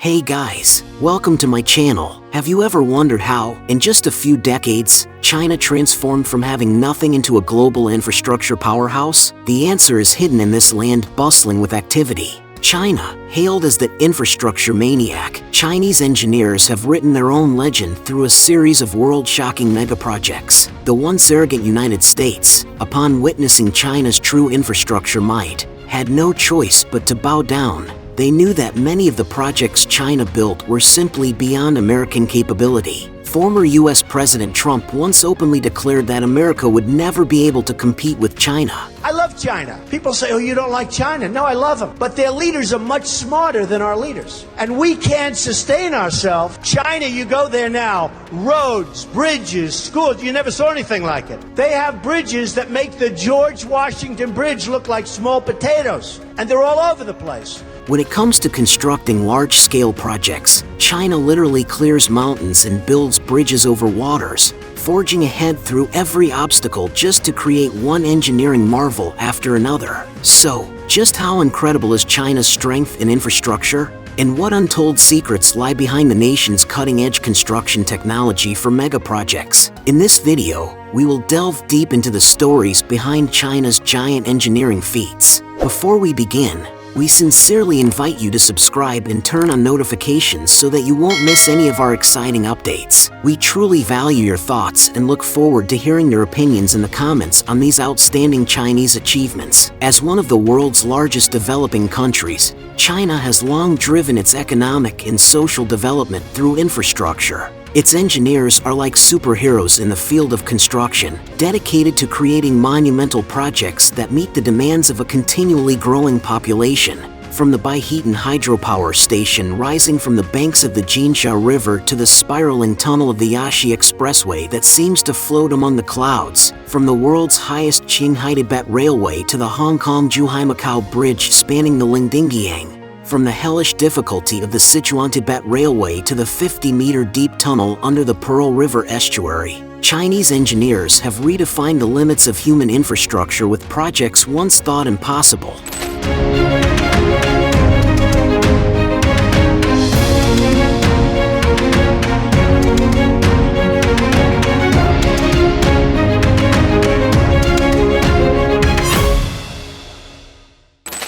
Hey guys, welcome to my channel. Have you ever wondered how, in just a few decades, China transformed from having nothing into a global infrastructure powerhouse? The answer is hidden in this land bustling with activity. China, hailed as the infrastructure maniac, Chinese engineers have written their own legend through a series of world-shocking megaprojects. The once arrogant United States, upon witnessing China's true infrastructure might, had no choice but to bow down. They knew that many of the projects China built were simply beyond American capability. Former US President Trump once openly declared that America would never be able to compete with China. I love China. People say, oh, you don't like China. No, I love them. But their leaders are much smarter than our leaders. And we can't sustain ourselves. China, you go there now, roads, bridges, schools, you never saw anything like it. They have bridges that make the George Washington Bridge look like small potatoes. And they're all over the place. When it comes to constructing large-scale projects, China literally clears mountains and builds bridges over waters, forging ahead through every obstacle just to create one engineering marvel after another. So, just how incredible is China's strength in infrastructure? And what untold secrets lie behind the nation's cutting-edge construction technology for mega projects? In this video, we will delve deep into the stories behind China's giant engineering feats. Before we begin, we sincerely invite you to subscribe and turn on notifications so that you won't miss any of our exciting updates. We truly value your thoughts and look forward to hearing your opinions in the comments on these outstanding Chinese achievements. As one of the world's largest developing countries, China has long driven its economic and social development through infrastructure. Its engineers are like superheroes in the field of construction, dedicated to creating monumental projects that meet the demands of a continually growing population. From the Baihetan hydropower station rising from the banks of the Jinsha River to the spiraling tunnel of the Yashi Expressway that seems to float among the clouds, from the world's highest Qinghai-Tibet Railway to the Hong Kong-Zhuhai-Macau Bridge spanning the Lingdingyang, from the hellish difficulty of the Sichuan-Tibet Railway to the 50-meter deep tunnel under the Pearl River estuary, Chinese engineers have redefined the limits of human infrastructure with projects once thought impossible.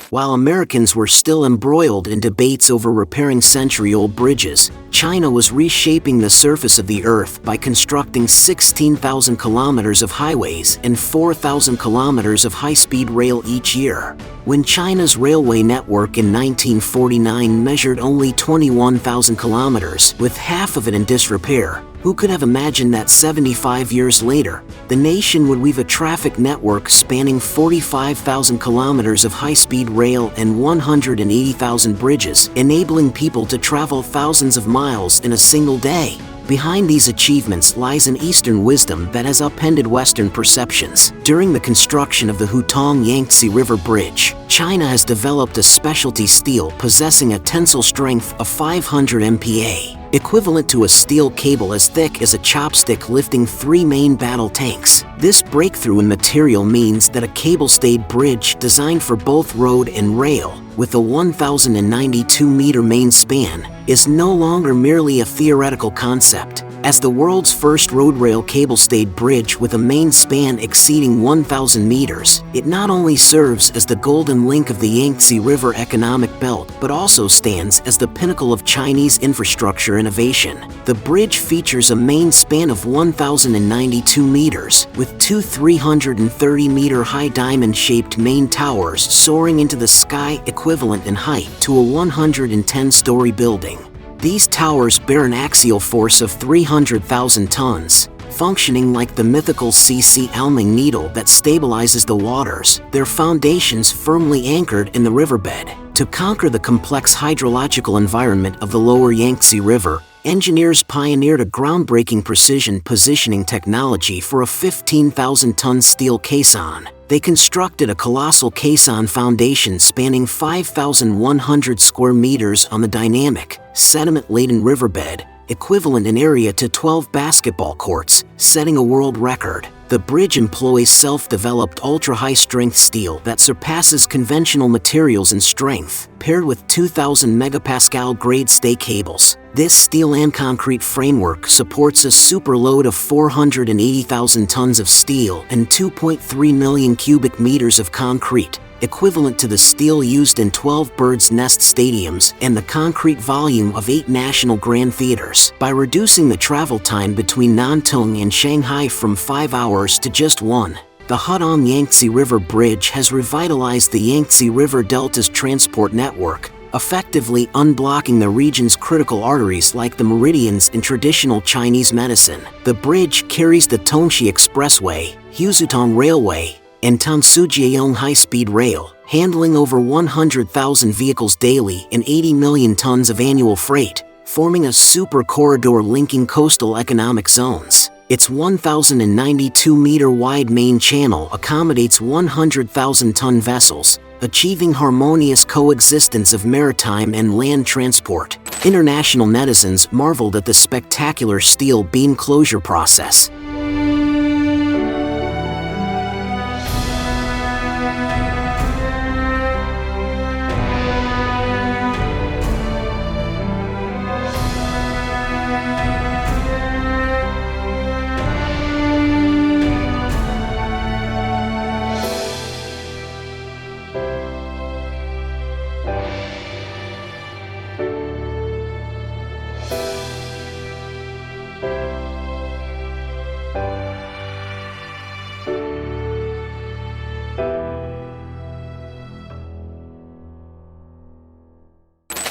While Americans were still embroiled in debates over repairing century-old bridges, China was reshaping the surface of the Earth by constructing 16,000 kilometers of highways and 4,000 kilometers of high-speed rail each year. When China's railway network in 1949 measured only 21,000 kilometers, with half of it in disrepair, who could have imagined that 75 years later, the nation would weave a traffic network spanning 45,000 kilometers of high-speed rail and 180,000 bridges, enabling people to travel thousands of miles in a single day? Behind these achievements lies an Eastern wisdom that has upended Western perceptions. During the construction of the Hutong Yangtze River Bridge, China has developed a specialty steel possessing a tensile strength of 500 MPa, equivalent to a steel cable as thick as a chopstick lifting 3 main battle tanks. This breakthrough in material means that a cable-stayed bridge designed for both road and rail, with a 1,092-meter main span, is no longer merely a theoretical concept. As the world's first road-rail cable-stayed bridge with a main span exceeding 1,000 meters, it not only serves as the golden link of the Yangtze River economic belt but also stands as the pinnacle of Chinese infrastructure innovation. The bridge features a main span of 1,092 meters, with two 330-meter high diamond-shaped main towers soaring into the sky equivalent in height to a 110-story building. These towers bear an axial force of 300,000 tons, functioning like the mythical CC Alming needle that stabilizes the waters, their foundations firmly anchored in the riverbed. To conquer the complex hydrological environment of the lower Yangtze River, engineers pioneered a groundbreaking precision positioning technology for a 15,000-ton steel caisson. They constructed a colossal caisson foundation spanning 5,100 square meters on the dynamic, sediment-laden riverbed, equivalent in area to 12 basketball courts, setting a world record. The bridge employs self-developed ultra-high-strength steel that surpasses conventional materials in strength, paired with 2,000 megapascal grade stay cables. This steel and concrete framework supports a superload of 480,000 tons of steel and 2.3 million cubic meters of concrete, equivalent to the steel used in 12 Birds' Nest stadiums and the concrete volume of 8 national grand theaters. By reducing the travel time between Nantong and Shanghai from 5 hours to just 1, the Hutong Yangtze River Bridge has revitalized the Yangtze River Delta's transport network, effectively unblocking the region's critical arteries like the meridians in traditional Chinese medicine. The bridge carries the Tongxi Expressway, Huzhutong Railway, and Tansuzjiayong high-speed rail, handling over 100,000 vehicles daily and 80 million tons of annual freight, forming a super corridor linking coastal economic zones. Its 1,092-meter wide main channel accommodates 100,000-ton vessels, achieving harmonious coexistence of maritime and land transport. International netizens marveled at the spectacular steel beam closure process.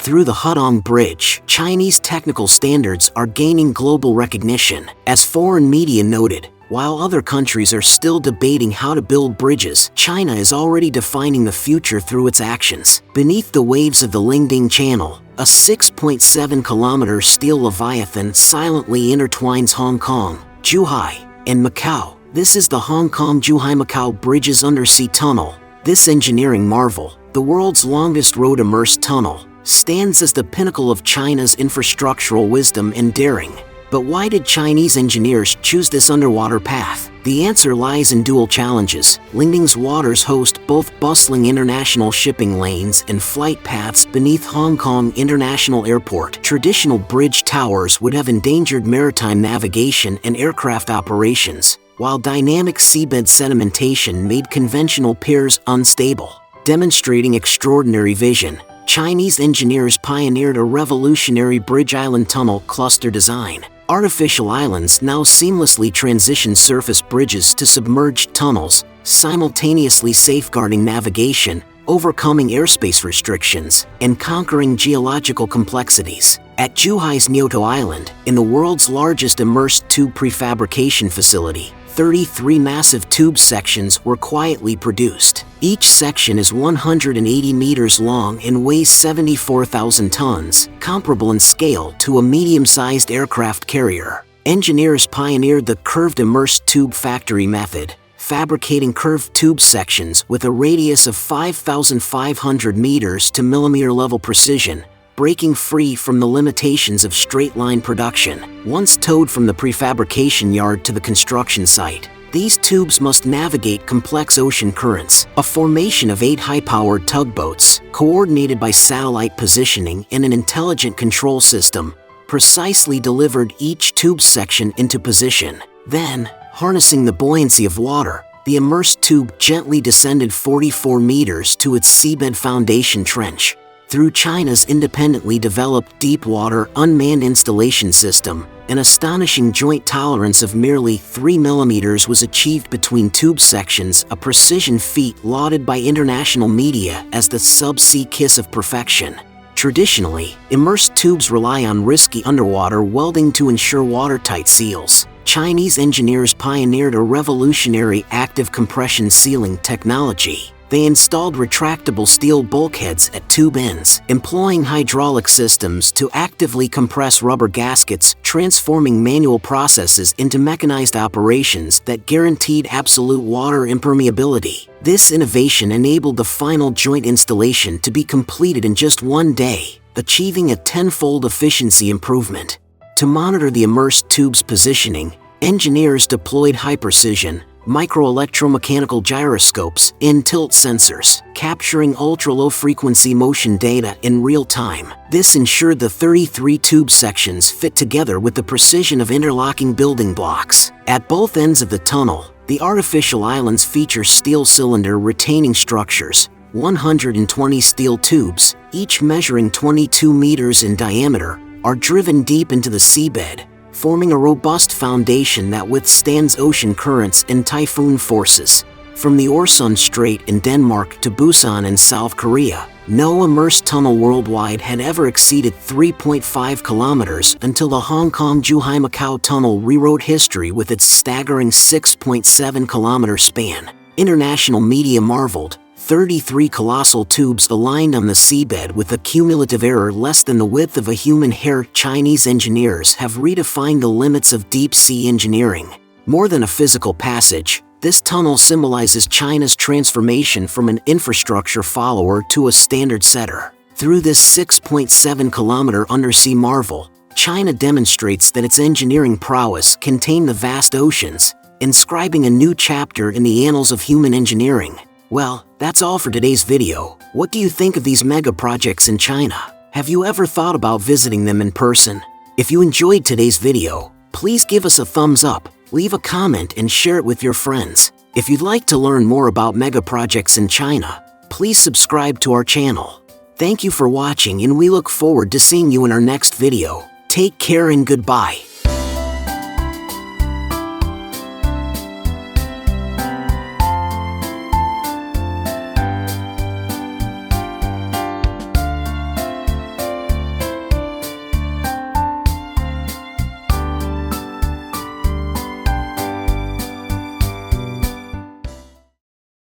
Through the Hutong Bridge, Chinese technical standards are gaining global recognition. As foreign media noted, while other countries are still debating how to build bridges, China is already defining the future through its actions. Beneath the waves of the Lingding Channel, a 6.7-kilometer steel leviathan silently intertwines Hong Kong, Zhuhai, and Macau. This is the Hong Kong-Zhuhai-Macau Bridge's undersea tunnel. This engineering marvel, the world's longest road-immersed tunnel, stands as the pinnacle of China's infrastructural wisdom and daring. But why did Chinese engineers choose this underwater path? The answer lies in dual challenges. Lingding's waters host both bustling international shipping lanes and flight paths beneath Hong Kong International Airport. Traditional bridge towers would have endangered maritime navigation and aircraft operations, while dynamic seabed sedimentation made conventional piers unstable. Demonstrating extraordinary vision, Chinese engineers pioneered a revolutionary bridge island tunnel cluster design. Artificial islands now seamlessly transition surface bridges to submerged tunnels, simultaneously safeguarding navigation, overcoming airspace restrictions, and conquering geological complexities. At Zhuhai's Nyoto Island, in the world's largest immersed tube prefabrication facility, 33 massive tube sections were quietly produced. Each section is 180 meters long and weighs 74,000 tons, comparable in scale to a medium-sized aircraft carrier. Engineers pioneered the curved immersed tube factory method, fabricating curved tube sections with a radius of 5,500 meters to millimeter-level precision, breaking free from the limitations of straight-line production. Once towed from the prefabrication yard to the construction site, these tubes must navigate complex ocean currents. A formation of 8 high-powered tugboats, coordinated by satellite positioning and an intelligent control system, precisely delivered each tube section into position. Then, harnessing the buoyancy of water, the immersed tube gently descended 44 meters to its seabed foundation trench. Through China's independently developed deep-water unmanned installation system, an astonishing joint tolerance of merely 3 millimeters was achieved between tube sections, a precision feat lauded by international media as the subsea kiss of perfection. Traditionally, immersed tubes rely on risky underwater welding to ensure watertight seals. Chinese engineers pioneered a revolutionary active compression sealing technology. They installed retractable steel bulkheads at tube ends, employing hydraulic systems to actively compress rubber gaskets, transforming manual processes into mechanized operations that guaranteed absolute water impermeability. This innovation enabled the final joint installation to be completed in just 1 day, achieving a 10-fold efficiency improvement. To monitor the immersed tube's positioning, engineers deployed high-precision, microelectromechanical gyroscopes and tilt sensors, capturing ultra-low-frequency motion data in real time. This ensured the 33 tube sections fit together with the precision of interlocking building blocks. At both ends of the tunnel, the artificial islands feature steel cylinder retaining structures, 120 steel tubes, each measuring 22 meters in diameter, are driven deep into the seabed, forming a robust foundation that withstands ocean currents and typhoon forces. From the Øresund Strait in Denmark to Busan in South Korea, no immersed tunnel worldwide had ever exceeded 3.5 kilometers until the Hong Kong-Zhuhai-Macau tunnel rewrote history with its staggering 6.7 kilometer span. International media marveled. 33 colossal tubes aligned on the seabed with a cumulative error less than the width of a human hair. Chinese engineers have redefined the limits of deep-sea engineering. More than a physical passage, this tunnel symbolizes China's transformation from an infrastructure follower to a standard setter. Through this 6.7-kilometer undersea marvel, China demonstrates that its engineering prowess can tame the vast oceans, inscribing a new chapter in the annals of human engineering. Well, that's all for today's video. What do you think of these mega projects in China? Have you ever thought about visiting them in person? If you enjoyed today's video, please give us a thumbs up, leave a comment and share it with your friends. If you'd like to learn more about mega projects in China, please subscribe to our channel. Thank you for watching and we look forward to seeing you in our next video. Take care and goodbye.